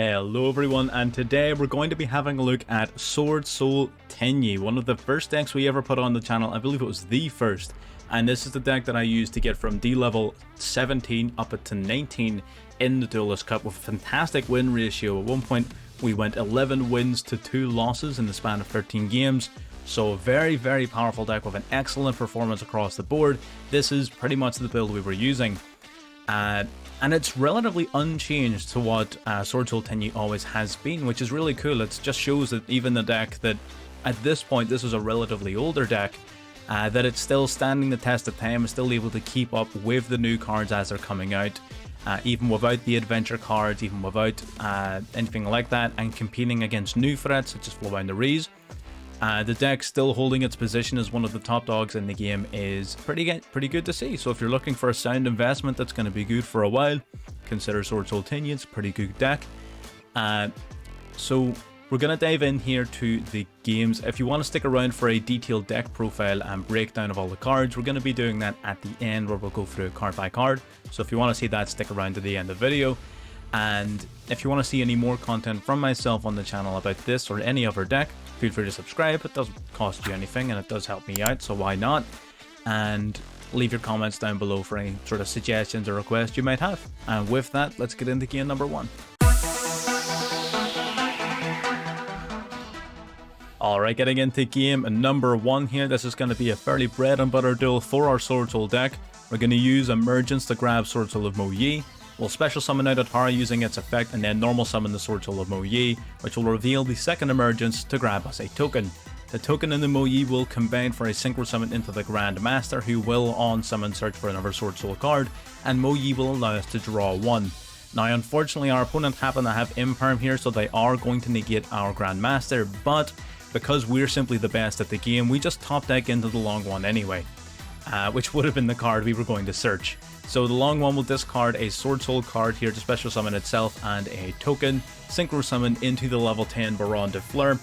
Hello everyone, and today we're going to be having a look at Sword Soul Tenyi, one of the first decks we ever put on the channel. I believe it was the first, and this is the deck that I used to get from D level 17 up to 19 in the Duelist Cup with a fantastic win ratio. At one point we went 11 wins to 2 losses in the span of 13 games, so a very powerful deck with an excellent performance across the board. This is pretty much the build we were using. And it's relatively unchanged to what Sword Soul Tenyi always has been, which is really cool. It just shows that even the deck that, at this point, this is a relatively older deck, that it's still standing the test of time, is still able to keep up with the new cards as they're coming out, even without the adventure cards, even without anything like that, and competing against new threats such as Flowing Rees. The deck still holding its position as one of the top dogs in the game is pretty good to see. So if you're looking for a sound investment that's going to be good for a while, consider Sword Soul Tenyi. It's a pretty good deck. So we're going to dive in here to the games. If you want to stick around for a detailed deck profile and breakdown of all the cards, we're going to be doing that at the end, where we'll go through card by card. So if you want to see that, stick around to the end of the video. And if you want to see any more content from myself on the channel about this or any other deck, feel free to subscribe. It doesn't cost you anything and it does help me out, so why not? And leave your comments down below for any sort of suggestions or requests you might have. And with that, let's get into game number 1. Alright, getting into game number 1 here. This is going to be a fairly bread and butter duel for our Sword Soul deck. We're going to use Emergence to grab Sword Soul of Mo Yi. We'll special summon out Atara using its effect, and then normal summon the Sword Soul of Mo Yi, which will reveal the second emergence to grab us a token. The token in the Mo Yi will combine for a synchro summon into the Grand Master, who will on summon search for another Sword Soul card, and Mo Yi will allow us to draw 1. Now unfortunately our opponent happen to have Imperm here, so they are going to negate our Grand Master, but because we're simply the best at the game, we just top deck into the long one anyway, which would have been the card we were going to search. So the long one will discard a Sword Soul card here to special summon itself and a token, synchro summon into the level 10 Baronne de Fleur,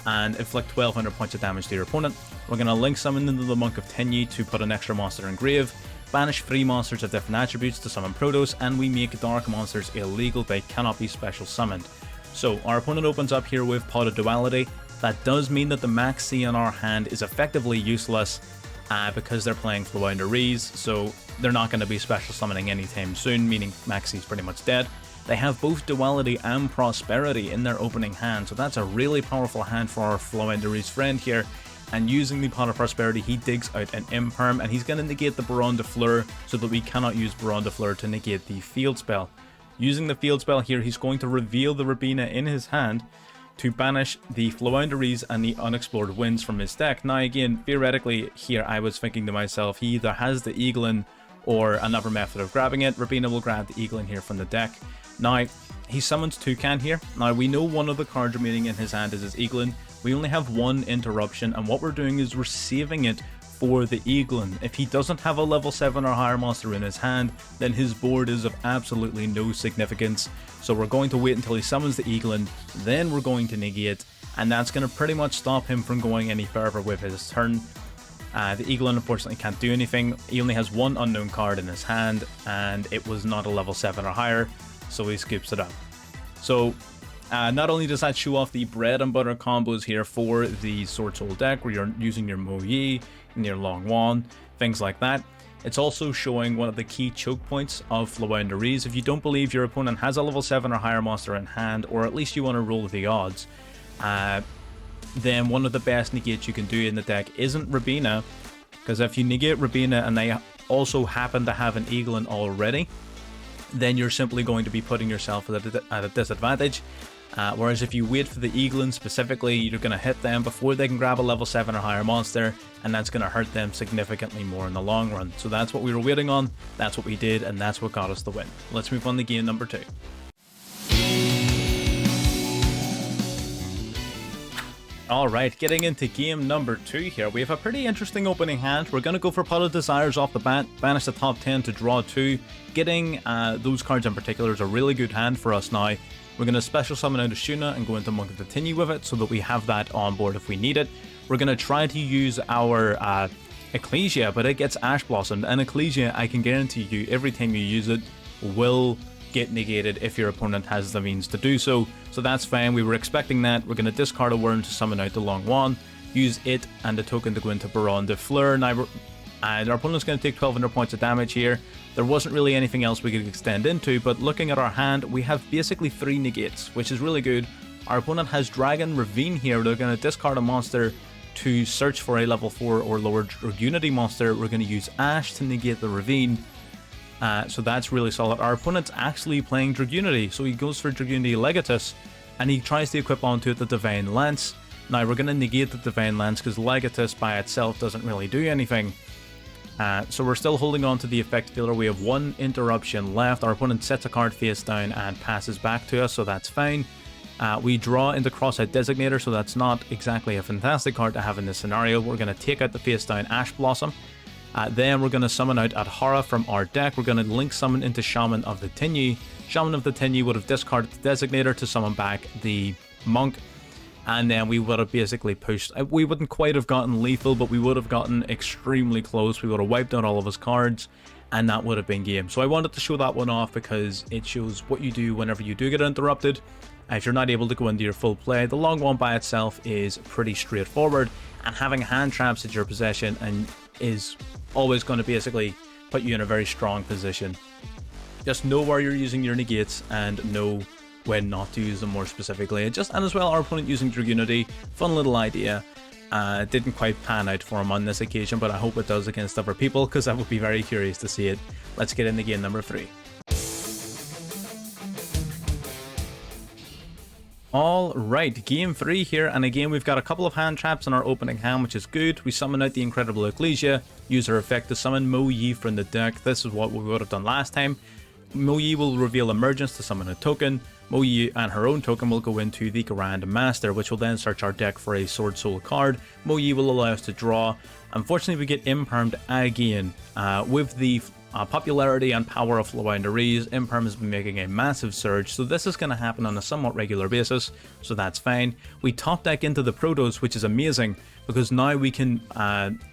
and inflict 1200 points of damage to your opponent. We're going to link summon into the Monk of Tenyi to put an extra monster in grave, banish 3 monsters of different attributes to summon Protos, and we make dark monsters illegal. They cannot be special summoned. So our opponent opens up here with Pot of Duality. That does mean that the Max C in our hand is effectively useless, because they're playing Flowing Rees, so they're not going to be special summoning anytime soon, meaning Maxi's pretty much dead. They have both Duality and Prosperity in their opening hand, so that's a really powerful hand for our Flowing Rees friend here. And using the Pot of Prosperity, he digs out an Imperm, and he's going to negate the Baronne de Fleur, so that we cannot use Baronne de Fleur to negate the field spell. Using the field spell here, he's going to reveal the Rabina in his hand to banish the Flounderies and the Unexplored Winds from his deck. Now again, theoretically here I was thinking to myself, he either has the Eaglin or another method of grabbing it. Rabina will grab the Eaglin here from the deck. Now, he summons Toucan here. Now we know one of the cards remaining in his hand is his Eaglin. We only have one interruption, and what we're doing is we're saving it for the Eaglin. If he doesn't have a level 7 or higher monster in his hand, then his board is of absolutely no significance. So we're going to wait until he summons the Eaglin, then we're going to negate, and that's going to pretty much stop him from going any further with his turn. The Eaglin unfortunately can't do anything. He only has one unknown card in his hand, and it was not a level 7 or higher, so he scoops it up. So not only does that show off the bread and butter combos here for the Sword Soul deck, where you're using your Mo Yi and your Long Wan, things like that, it's also showing one of the key choke points of Flowing Rees. If you don't believe your opponent has a level 7 or higher monster in hand, or at least you want to roll the odds, then one of the best negates you can do in the deck isn't Rabina, because if you negate Rabina and they also happen to have an Eaglin already, then you're simply going to be putting yourself at a disadvantage. Whereas if you wait for the Eaglin specifically, you're going to hit them before they can grab a level 7 or higher monster, and that's going to hurt them significantly more in the long run. So that's what we were waiting on, that's what we did, and that's what got us the win. Let's move on to game number 2. Alright, getting into game number 2 here, we have a pretty interesting opening hand. We're going to go for Pot of Desires off the bat, banish the top 10 to draw 2. Getting those cards in particular is a really good hand for us now. We're going to special summon out Ashuna and go into Monk of the Tenyi with it, so that we have that on board if we need it. We're going to try to use our Ecclesia, but it gets Ash Blossomed, and Ecclesia, I can guarantee you, every time you use it, will get negated if your opponent has the means to do so. So that's fine, we were expecting that. We're going to discard a Wurm to summon out the Long One, use it and the token to go into Baronne de Fleur. Now and our opponent's going to take 1200 points of damage here. There wasn't really anything else we could extend into, but looking at our hand, we have basically 3 negates, which is really good. Our opponent has Dragon Ravine here. They're going to discard a monster to search for a level 4 or lower Unity monster. We're going to use Ash to negate the Ravine. So that's really solid. Our opponent's actually playing Dragunity, so he goes for Dragunity Legatus, and he tries to equip onto it the Divine Lance. Now we're going to negate the Divine Lance because Legatus by itself doesn't really do anything. So we're still holding on to the effect failure. We have 1 interruption left. Our opponent sets a card face down and passes back to us, so that's fine. We draw into Cross-Out Designator, so that's not exactly a fantastic card to have in this scenario. We're going to take out the face down Ash Blossom. Then we're going to summon out Adhara from our deck. We're going to link summon into Shaman of the Tinyu. Shaman of the Tinyu would have discarded the Designator to summon back the Monk. And then we would have basically pushed. We wouldn't quite have gotten lethal, but we would have gotten extremely close. We would have wiped out all of his cards, and that would have been game. So I wanted to show that one off because it shows what you do whenever you do get interrupted. If you're not able to go into your full play, the Long One by itself is pretty straightforward, and having hand traps at your possession and is always going to basically put you in a very strong position. Just know where you're using your negates and know when not to use them more specifically. And as well, our opponent using Dragunity, fun little idea. Didn't quite pan out for him on this occasion, but I hope it does against other people because I would be very curious to see it. Let's get into game number 3. Alright, game 3 here, and again we've got a couple of hand traps in our opening hand, which is good. We summon out the Incredible Ecclesia, use her effect to summon Mo Yi from the deck. This is what we would have done last time. Mo Yi will reveal Emergence to summon a token. Mo Yi and her own token will go into the Grand Master, which will then search our deck for a Sword Soul card. Mo Yi will allow us to draw. Unfortunately, we get Impermed again. With the popularity and power of Floowandereeze, Imperm has been making a massive surge, so this is going to happen on a somewhat regular basis, so that's fine. We top deck into the Protos, which is amazing, because now we can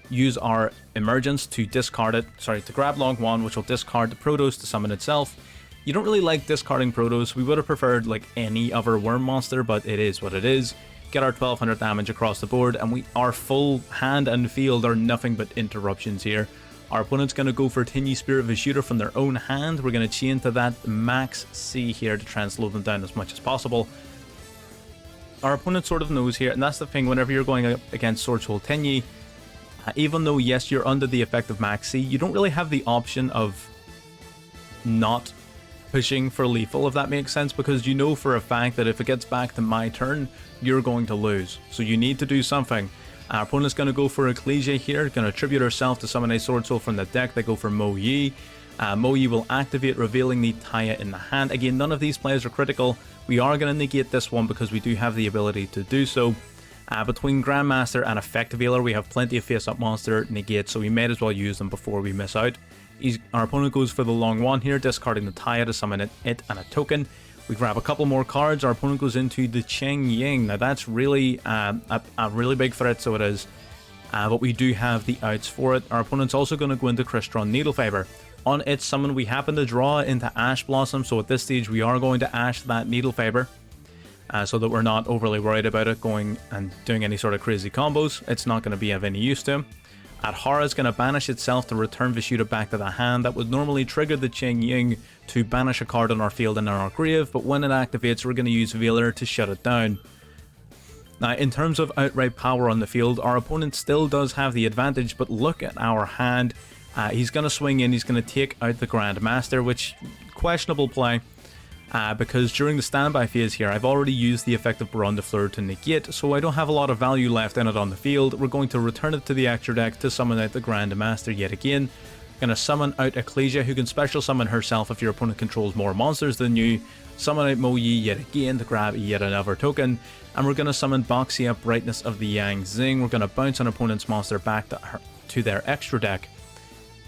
use our Emergence to discard it, to grab Long One, which will discard the Protos to summon itself. You don't really like discarding Protos. We would have preferred like any other Wurm monster, but it is what it is. Get our 1200 damage across the board, and our full hand and field are nothing but interruptions here. Our opponent's going to go for Tinyu Spirit of a Shooter from their own hand. We're going to chain to that max C here to try and slow them down as much as possible. Our opponent sort of knows here, and that's the thing, whenever you're going up against Sword Soul Tinyu, even though yes, you're under the effect of max C, you don't really have the option of not pushing for lethal, if that makes sense, because you know for a fact that if it gets back to my turn, you're going to lose. So you need to do something. Our opponent's going to go for Ecclesia here, going to tribute herself to summon a Sword Soul from the deck. They go for Mo Yi. Mo Yi will activate, revealing the Taya in the hand. Again, none of these plays are critical. We are going to negate this one because we do have the ability to do so. Between Grandmaster and Effect Veiler, we have plenty of face-up monster negates, so we might as well use them before we miss out. Our opponent goes for the Long One here, discarding the Taya to summon it and a token. We grab a couple more cards. Our opponent goes into the Cheng Ying. Now that's really a really big threat, so it is. But we do have the outs for it. Our opponent's also going to go into Crystron Needlefiber. On its summon, we happen to draw into Ash Blossom, so at this stage we are going to Ash that Needlefiber, so that we're not overly worried about it going and doing any sort of crazy combos. It's not going to be of any use to him. Adhara is going to banish itself to return Vishuddha back to the hand. That would normally trigger the Cheng Ying to banish a card on our field and in our grave, but when it activates, we're going to use Veiler to shut it down. Now, in terms of outright power on the field, our opponent still does have the advantage, but look at our hand. He's going to swing in, he's going to take out the Grand Master, which, questionable play. Because during the standby phase here, I've already used the effect of Baronne de Fleur to negate, so I don't have a lot of value left in it on the field. We're going to return it to the extra deck to summon out the Grand Master yet again. Going to summon out Ecclesia, who can special summon herself if your opponent controls more monsters than you. Summon out Mo Yi yet again to grab yet another token. And we're going to summon Boxia, Brightness of the Yang Zing. We're going to bounce an opponent's monster back to their extra deck.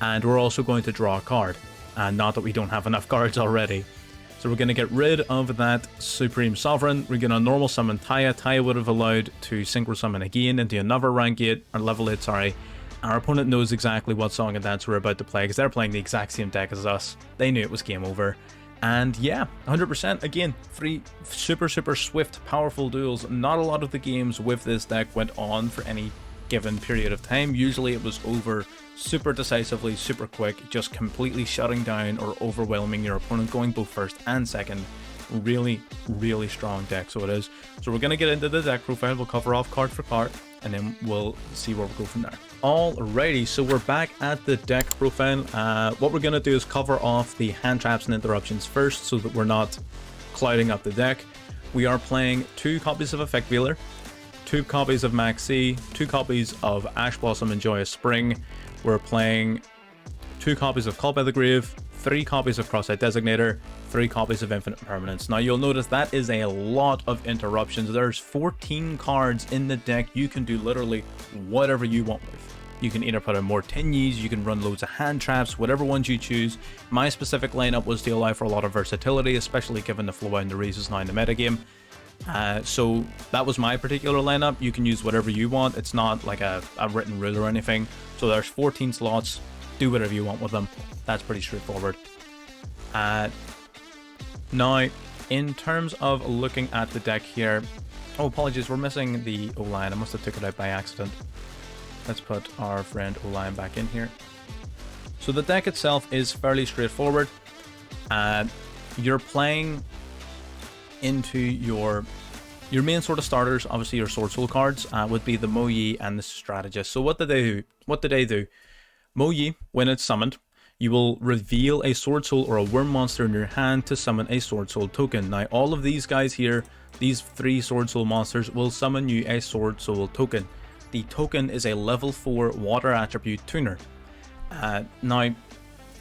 And we're also going to draw a card. And not that we don't have enough cards already. So we're going to get rid of that Supreme Sovereign. We're going to normal summon Taya. Taya would have allowed to synchro summon again into another rank 8, or level 8, sorry. Our opponent knows exactly what song and dance we're about to play because they're playing the exact same deck as us. They knew it was game over. And yeah, 100%. Again, 3 super swift, powerful duels. Not a lot of the games with this deck went on for any given period of time. Usually it was over super decisively, super quick, just completely shutting down or overwhelming your opponent, going both first and second. Really strong deck, so it is. So we're going to get into the deck profile. We'll cover off card for card, and then we'll see where we go from there. Alrighty, so we're back at the deck profile. What we're going to do is cover off the hand traps and interruptions first, so that we're not clouding up the deck. We are playing 2 copies of Effect Veiler, 2 copies of Maxi, 2 copies of Ash Blossom and Joyous Spring. We're playing 2 copies of Call by the Grave, 3 copies of Cross-Eyed Designator, 3 copies of Infinite Permanence. Now you'll notice that is a lot of interruptions. There's 14 cards in the deck. You can do literally whatever you want with. You can either put in more Tinyis, you can run loads of hand traps, whatever ones you choose. My specific lineup was to allow for a lot of versatility, especially given the flow and the reasons now in the metagame. So that was my particular lineup. You can use whatever you want. It's not like a written rule or anything. So there's 14 slots. Do whatever you want with them. That's pretty straightforward. Now, in terms of looking at the deck here, oh, apologies, we're missing the O-Lion. I must have took it out by accident. Let's put our friend O-Lion back in here. So the deck itself is fairly straightforward. You're playing into your main sort of starters. Obviously, your Sword Soul cards would be the Mo Yi and the Strategist. So what do they do? Mo Yi, when it's summoned, you will reveal a Sword Soul or a Worm monster in your hand to summon a Sword Soul token. Now, all of these guys here, these 3 Sword Soul monsters, will summon you a Sword Soul token. The token is a level 4 water attribute tuner. Now,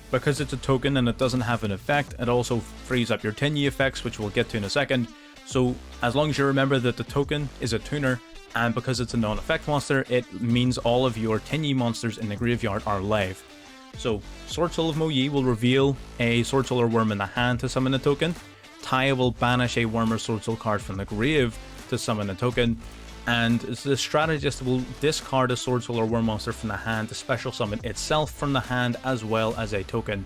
because it's a token and it doesn't have an effect, it also frees up your Tenyi effects, which we'll get to in a second. So, as long as you remember that the token is a tuner, and because it's a non-effect monster, it means all of your Tenyi monsters in the graveyard are live. So, Sword Soul of Mo Yi will reveal a Sword Soul or Worm in the hand to summon a token. Taya will banish a Worm or Sword Soul card from the grave to summon a token. And the Strategist will discard a Sword Soul or Worm monster from the hand to special summon itself from the hand as well as a token.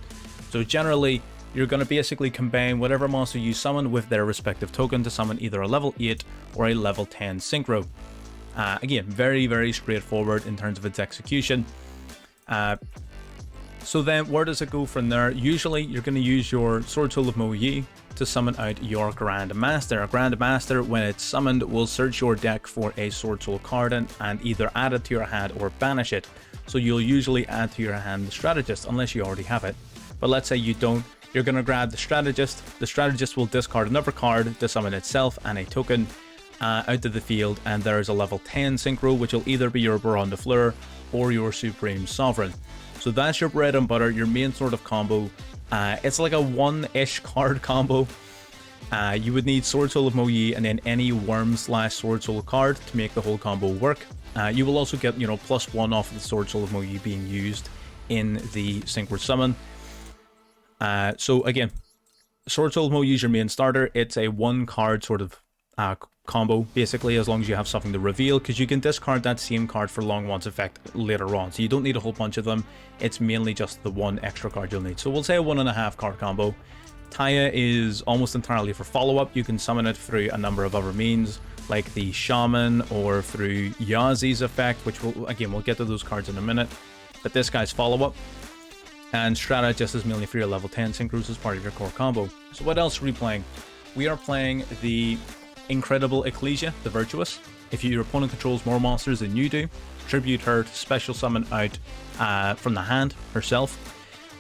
So generally, you're going to basically combine whatever monster you summon with their respective token to summon either a level 8 or a level 10 synchro. Again, very straightforward in terms of its execution. So then, where does it go from there? Usually, you're going to use your Sword Soul of Mo Yi to summon out your Grand Master. A Grand Master, when it's summoned, will search your deck for a Sword Soul card and either add it to your hand or banish it. So you'll usually add to your hand the Strategist, unless you already have it. But let's say you don't. You're going to grab the Strategist. The Strategist will discard another card to summon itself and a token out of the field, and there is a level 10 synchro, which will either be your Baronne de Fleur or your Supreme Sovereign. So that's your bread and butter, your main sort of combo. It's like a 1-ish card combo. You would need Sword Soul of Mo Yi and then any Worm/Sword Soul card to make the whole combo work. You will also get, +1 off of the Sword Soul of Mo Yi being used in the Synchro Summon. So again, Sword Soul of Mo Yi is your main starter. It's a 1-card sort of combo, basically, as long as you have something to reveal, because you can discard that same card for Long Wand's effect later on, so you don't need a whole bunch of them. It's mainly just the 1 extra card you'll need. So we'll say a 1.5 card combo. Taya is almost entirely for follow-up. You can summon it through a number of other means, like the Shaman or through Yazi's effect, which we'll get to those cards in a minute. But this guy's follow-up. And Strategist is mainly for your level 10 synchros as part of your core combo. So what else are we playing? We are playing the Incredible Ecclesia, the Virtuous. If your opponent controls more monsters than you do, tribute her to special summon out from the hand herself,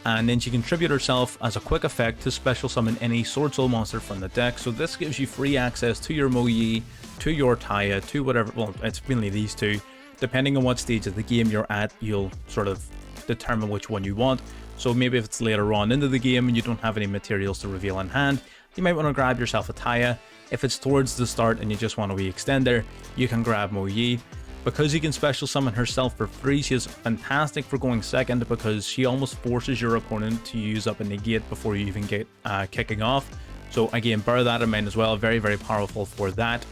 and then she can tribute herself as a quick effect to special summon any Sword Soul monster from the deck. So this gives you free access to your Mo Yi, to your Taya, to whatever, well, it's mainly these two. Depending on what stage of the game you're at, you'll sort of determine which one you want. So maybe if it's later on into the game and you don't have any materials to reveal in hand, you might want to grab yourself a Taya. If it's towards the start and you just want a wee extender, you can grab Mo Yi. Because you can special summon herself for free, she is fantastic for going second, because she almost forces your opponent to use up a negate before you even get kicking off. So again, bear that in mind as well. Very powerful for that.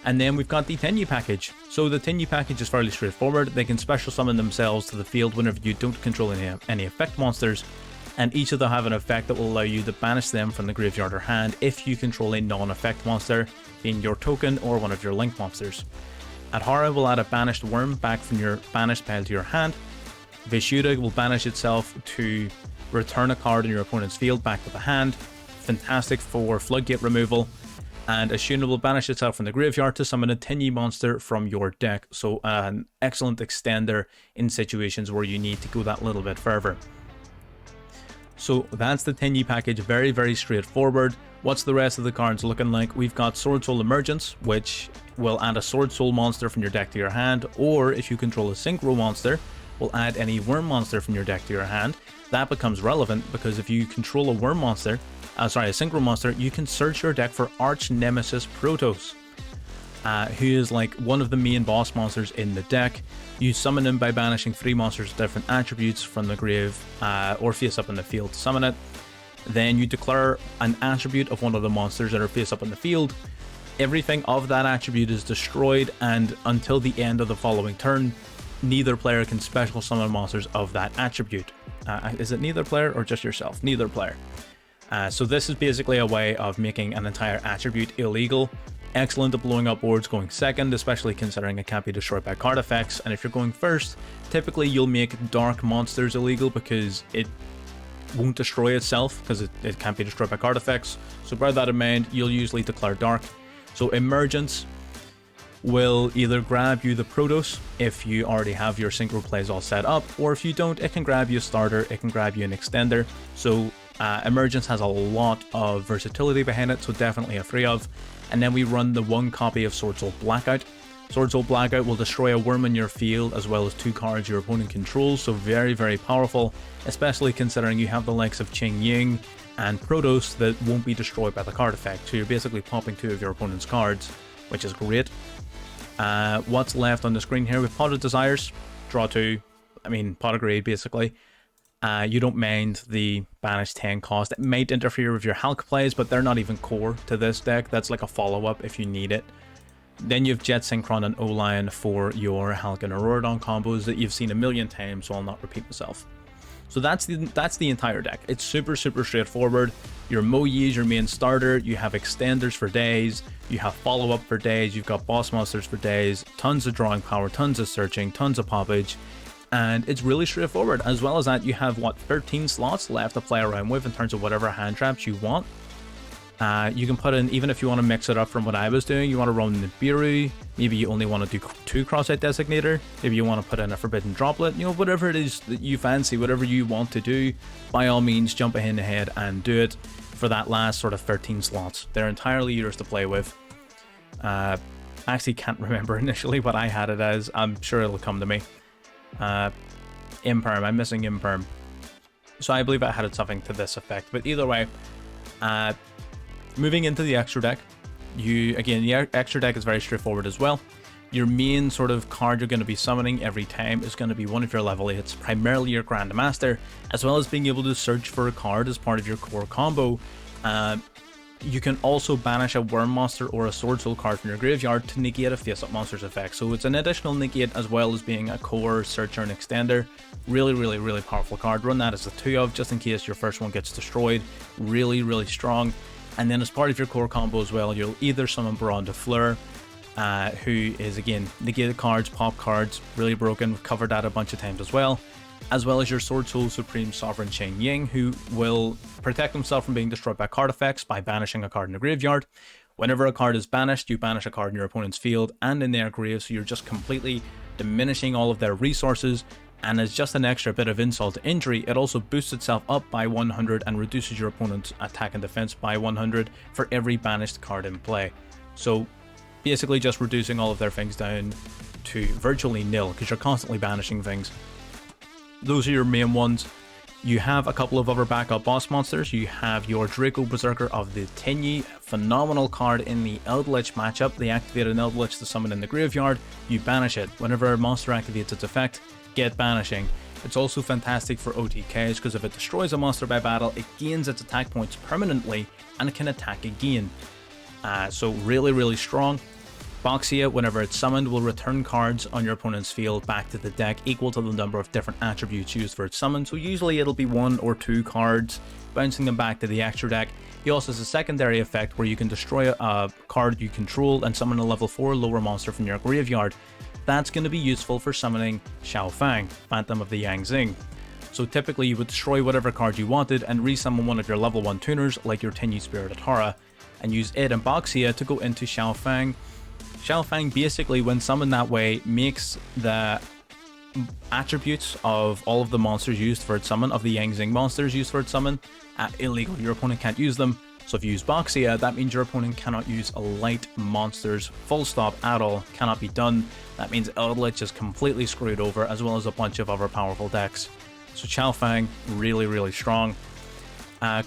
And then we've got the Tenyi package. So the Tenyi package is fairly straightforward. They can special summon themselves to the field whenever you don't control any effect monsters. and each of them have an effect that will allow you to banish them from the graveyard or hand if you control a non-effect monster, being your token or one of your link monsters. Adhara will add a banished worm back from your banished pile to your hand. Vishuddha will banish itself to return a card in your opponent's field back to the hand. Fantastic for floodgate removal. And Ashuna will banish itself from the graveyard to summon a Tenyi monster from your deck. So an excellent extender in situations where you need to go that little bit further. So that's the Tenyi package, very, very straightforward. What's the rest of the cards looking like? We've got Sword Soul Emergence, which will add a Sword Soul monster from your deck to your hand, or if you control a Synchro monster, will add any Worm monster from your deck to your hand. That becomes relevant because if you control a Worm monster, a Synchro monster, you can search your deck for Arch Nemesis Protoss, who is like one of the main boss monsters in the deck. You summon him by banishing 3 monsters with different attributes from the grave or face up in the field to summon it. Then you declare an attribute of one of the monsters that are face up in the field. Everything of that attribute is destroyed, and until the end of the following turn, neither player can special summon monsters of that attribute. Is it neither player or just yourself? Neither player. So this is basically a way of making an entire attribute illegal. Excellent at blowing up boards going second, especially considering it can't be destroyed by card effects. And if you're going first, typically you'll make dark monsters illegal because it won't destroy itself because it can't be destroyed by card effects. So bear that in mind, you'll usually declare dark. So Emergence will either grab you the Protoss if you already have your synchro plays all set up, or if you don't, it can grab you a starter, it can grab you an extender. So Emergence has a lot of versatility behind it, so definitely a free of. And then we run the 1 copy of Sword Soul Blackout. Sword Soul Blackout will destroy a worm in your field as well as 2 cards your opponent controls, so very, very powerful, especially considering you have the likes of Qing Ying and Protoss that won't be destroyed by the card effect. So you're basically popping 2 of your opponent's cards, which is great. What's left on the screen here? With Pot of Desires, draw 2, Pot of Greed basically. You don't mind the banish 10 cost. It might interfere with your Hulk plays, but they're not even core to this deck. That's like a follow-up if you need it. Then you have Jet Synchron and O-Lion for your Hulk and Auroradon combos that you've seen a million times, so I'll not repeat myself. So that's the entire deck. It's super, super straightforward. Your Mo Yi is your main starter. You have extenders for days. You have follow-up for days. You've got boss monsters for days. Tons of drawing power, tons of searching, tons of poppage. And it's really straightforward. As well as that, you have, 13 slots left to play around with in terms of whatever hand traps you want. You can put in, even if you want to mix it up from what I was doing, you want to run Nibiru, maybe you only want to do 2 Cross-Out Designator, maybe you want to put in a Forbidden Droplet, whatever it is that you fancy, whatever you want to do, by all means, jump ahead and do it for that last sort of 13 slots. They're entirely yours to play with. I actually can't remember initially what I had it as. I'm sure it'll come to me. Imperm, I'm missing Imperm. So I believe I had it something to this effect, but either way, moving into the extra deck, the extra deck is very straightforward as well. Your main sort of card you're going to be summoning every time is going to be one of your level 8s, primarily your Grandmaster, as well as being able to search for a card as part of your core combo. You can also banish a Worm monster or a Sword Soul card from your graveyard to negate a face-up monster's effect. So it's an additional negate as well as being a core, searcher, and extender. Really, really, really powerful card. Run that as a 2 of, just in case your first one gets destroyed. Really, really strong. And then as part of your core combo as well, you'll either summon Baron de Fleur, who is, again, negated cards, pop cards, really broken. We've covered that a bunch of times as well as your Sword Soul Supreme Sovereign Qing Ying, who will protect himself from being destroyed by card effects by banishing a card in the graveyard. Whenever a card is banished, you banish a card in your opponent's field and in their grave, so you're just completely diminishing all of their resources. And as just an extra bit of insult to injury, it also boosts itself up by 100 and reduces your opponent's attack and defense by 100 for every banished card in play. So basically just reducing all of their things down to virtually nil because you're constantly banishing things. Those are your main ones. You have a couple of other backup boss monsters. You have your Draco Berserker of the Tenyi, phenomenal card in the Eldritch matchup. They activate an Eldritch to summon in the graveyard, you banish it. Whenever a monster activates its effect, get banishing. It's also fantastic for OTKs because if it destroys a monster by battle, it gains its attack points permanently and it can attack again. So really, really strong. Boxia, whenever it's summoned, will return cards on your opponent's field back to the deck equal to the number of different attributes used for its summon. So usually it'll be 1 or 2 cards, bouncing them back to the extra deck. He also has a secondary effect where you can destroy a card you control and summon a level 4 lower monster from your graveyard. That's going to be useful for summoning Xiaofang, Phantom of the Yangzing. So typically you would destroy whatever card you wanted and resummon one of your level 1 tuners like your Tenyi Spirited Hara, and use it and Boxia to go into Xiaofang. Xiaofang basically, when summoned that way, makes the attributes of all of the monsters used for its summon, of the Yangzing monsters used for its summon, illegal. Your opponent can't use them. So if you use Boxia, that means your opponent cannot use light monsters, full stop, at all. Cannot be done. That means Eldritch is completely screwed over, as well as a bunch of other powerful decks. So Xiaofang, really strong.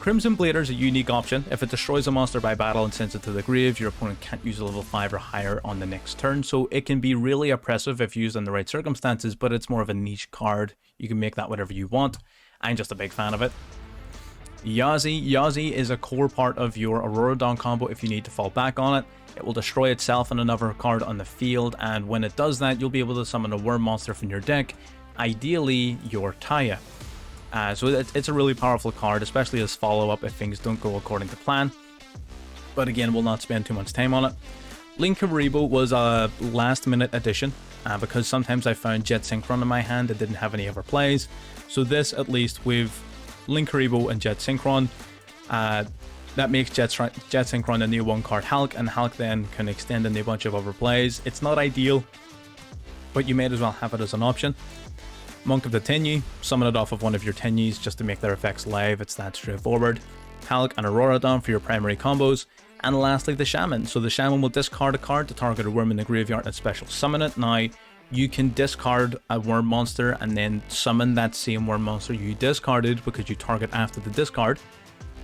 Crimson Blader is a unique option. If it destroys a monster by battle and sends it to the grave, your opponent can't use a level 5 or higher on the next turn, so it can be really oppressive if used in the right circumstances, but it's more of a niche card. You can make that whatever you want. I'm just a big fan of it. Yazi is a core part of your Aurora Dawn combo if you need to fall back on it. It will destroy itself and another card on the field, and when it does that, you'll be able to summon a worm monster from your deck, ideally your Taya. So it's a really powerful card, especially as follow-up if things don't go according to plan. But again, we'll not spend too much time on it. Linkuriboh was a last-minute addition, because sometimes I found Jet Synchron in my hand that didn't have any other plays. So this, at least, with Linkuriboh and Jet Synchron, that makes Jet Synchron a new 1-card Hulk, and Hulk then can extend into a bunch of other plays. It's not ideal, but you may as well have it as an option. Monk of the Tenyi, summon it off of one of your Tenyis just to make their effects live, it's that straightforward. Hulk and Aurora Dawn for your primary combos. And lastly, the Shaman. So the Shaman will discard a card to target a worm in the graveyard and special summon it. Now, you can discard a worm monster and then summon that same worm monster you discarded because you target after the discard.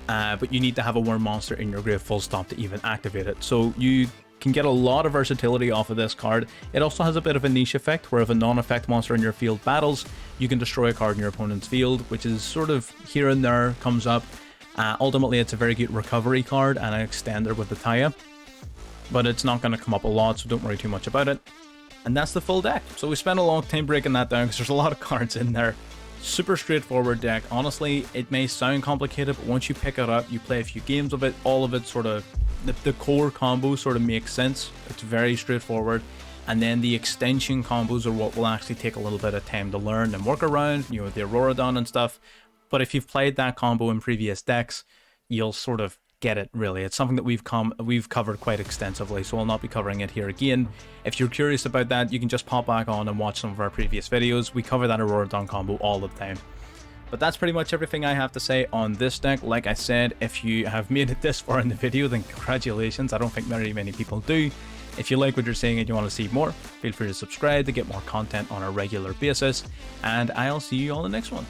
But you need to have a worm monster in your grave full stop to even activate it. So you can get a lot of versatility off of this card. It also has a bit of a niche effect, where if a non-effect monster in your field battles, you can destroy a card in your opponent's field, which is sort of here and there, comes up. Ultimately, it's a very good recovery card and an extender with the Taya, but it's not going to come up a lot, so don't worry too much about it. And that's the full deck. So we spent a long time breaking that down because there's a lot of cards in there. Super straightforward deck. Honestly, it may sound complicated, but once you pick it up, you play a few games of it, all of it sort of, the core combo sort of makes sense. It's very straightforward, and then the extension combos are what will actually take a little bit of time to learn and work around, you know, the Aurora Dawn and stuff. But if you've played that combo in previous decks, you'll sort of get it, really. It's something that we've covered quite extensively, so I'll not be covering it here again. If you're curious about that, you can just pop back on and watch some of our previous videos. We cover that Aurora Dawn combo all the time. But that's pretty much everything I have to say on this deck. Like I said, if you have made it this far in the video, then congratulations. I don't think very many people do. If you like what you're seeing and you want to see more, feel free to subscribe to get more content on a regular basis. And I'll see you on the next one.